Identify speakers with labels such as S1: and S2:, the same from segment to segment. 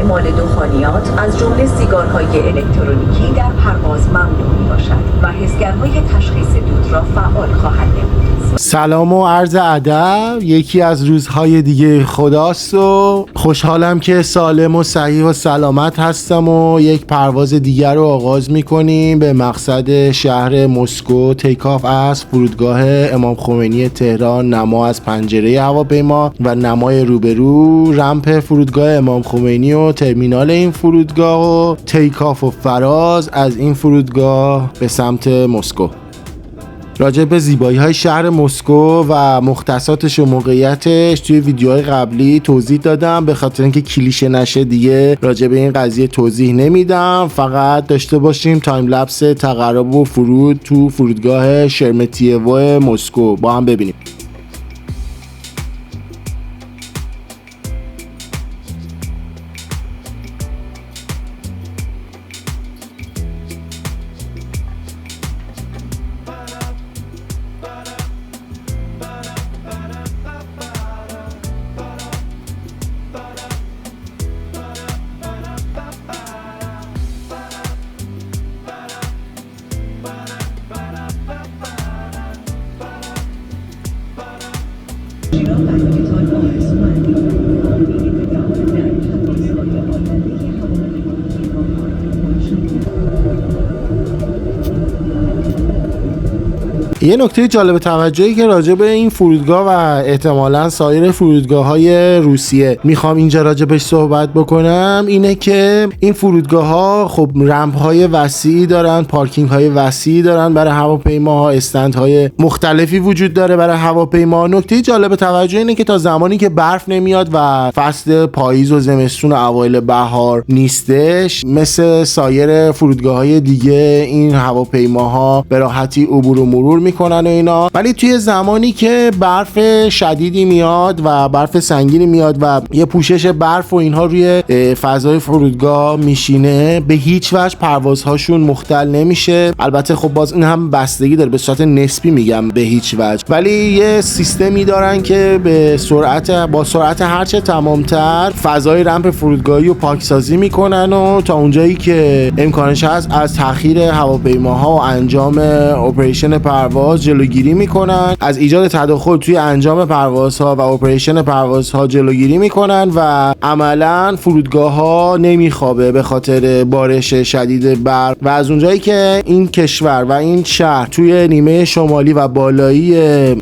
S1: اعمال دخانیات از جمله سیگارهای الکترونیکی در پرواز ممنوع میباشد و حسگرهای تشخیص دود را فعال خواهد نمود.
S2: سلام و عرض ادب. یکی از روزهای دیگه خداست و خوشحالم که سالم و صحیح و سلامت هستم و یک پرواز دیگر رو آغاز میکنیم به مقصد شهر مسکو. تیکاف از فرودگاه امام خمینی تهران، نما از پنجره هواپیما و نمای روبرو، رمپ فرودگاه امام خمینی و ترمینال این فرودگاه و تیکاف و فراز از این فرودگاه به سمت مسکو. راجع به زیبایی های شهر مسکو و مختصاتش و موقعیتش توی ویدیوهای قبلی توضیح دادم، به خاطر اینکه کلیشه نشه دیگه راجع به این قضیه توضیح نمیدم. فقط داشته باشیم تایم لپس تقرب و فرود تو فرودگاه شرمتییو مسکو با هم ببینیم. یه نکته جالب توجهی که راجع به این فرودگاه و احتمالاً سایر فرودگاه‌های روسیه میخوام اینجا راجع بهش صحبت بکنم اینه که این فرودگاه‌ها خب رمپ‌های وسیعی دارن، پارکینگ‌های وسیعی دارن برای هواپیماها، استندهای مختلفی وجود داره برای هواپیما. نکته جالب توجه اینه که تا زمانی که برف نمیاد و فصل پاییز و زمستون و اوایل بهار نیستش، مثل سایر فرودگاه‌های دیگه این هواپیماها به راحتی عبور و مرور میکنن و اینا. ولی توی زمانی که برف شدیدی میاد و برف سنگینی میاد و یه پوشش برف و اینها روی فضای فرودگاه میشینه، به هیچ وجه پروازهاشون مختل نمیشه. البته خب باز این هم بستگی داره، به صورت نسبی میگم به هیچ وجه، ولی یه سیستمی دارن که با سرعت هرچه تمامتر فضای رمپ فرودگاهی رو پاکسازی میکنن و تا اونجایی که امکانش هست از تأخیر هواپیماها و انجام اپریشن پرواز جلوگیری میکنن، از ایجاد تداخل توی انجام پروازها و اپریشن پروازها جلوگیری میکنن و عملا فرودگاه‌ها نمیخوابه به خاطر بارش شدید برف. و از اونجایی که این کشور و این شهر توی نیمه شمالی و بالایی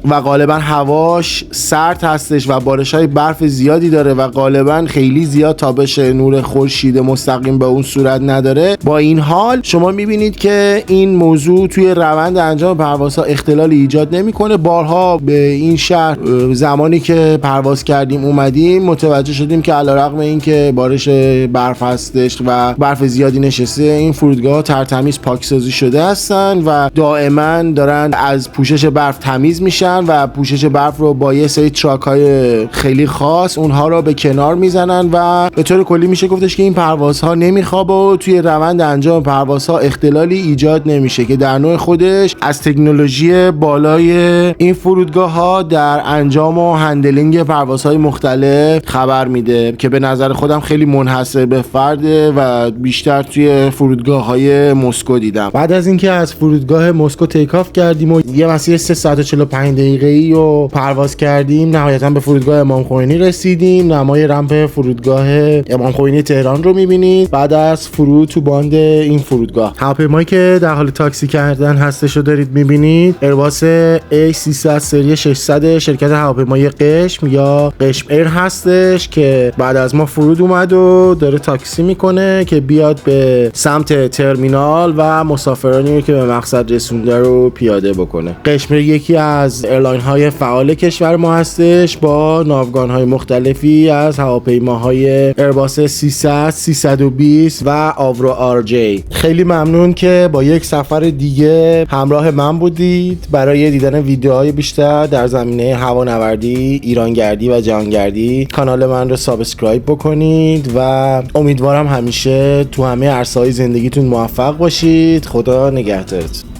S2: و غالبا هواش سرد هستش و بارش‌های برف زیادی داره و غالبا خیلی زیاد تابش نور خورشید مستقیم به اون صورت نداره، با این حال شما میبینید که این موضوع توی روند انجام پروازها اختلالی ایجاد نمیکنه. بارها به این شهر زمانی که پرواز کردیم اومدیم متوجه شدیم که علیرغم اینکه بارش برف هستش و برف زیادی نشسته، این فرودگاه ترتمیز پاکسازی شده هستن و دائما دارن از پوشش برف تمیز میشن و پوشش برف رو با یه سری تراک های خیلی خاص اونها رو به کنار میزنن و به طور کلی میشه گفتش که این پروازها نمیخوابه و توی روند انجام پروازها اختلالی ایجاد نمیشه، که در نوع خودش از تکنولوژی بالای این فرودگاه ها در انجام و هندلینگ پروازهای مختلف خبر میده، که به نظر خودم خیلی منحصر به فرده و بیشتر توی فرودگاه های مسکو دیدم. بعد از اینکه از فرودگاه مسکو تیکاف کردیم و یه مسیر 3 ساعت و 45 دقیقه‌ای رو پرواز کردیم، نهایتا به فرودگاه امام خمینی رسیدیم. نمای رمپ فرودگاه امام خمینی تهران رو میبینید. بعد از فرود تو باند این فرودگاه، هواپیمایی که در حال تاکسی کردن هستش رو دارید میبینید. ایرباس A300 سری 600 شرکت هواپیمای قشم یا قشم ایر هستش که بعد از ما فرود اومد و داره تاکسی میکنه که بیاد به سمت ترمینال و مسافرانی که به مقصد رسونده رو پیاده بکنه. قشم ایر یکی از ایرلاین های فعال کشور ما هستش با ناوگان های مختلفی از هواپیماهای ایرباس 300 320 و آورو آر جی. خیلی ممنون که با یک سفر دیگه همراه من بودید برای دیدن ویدیوهای بیشتر در زمینه هوانوردی، ایرانگردی و جهانگردی. کانال من رو سابسکرایب بکنید و امیدوارم همیشه تو همه عرصه‌های زندگیتون موفق باشید. خدا نگهدارتون.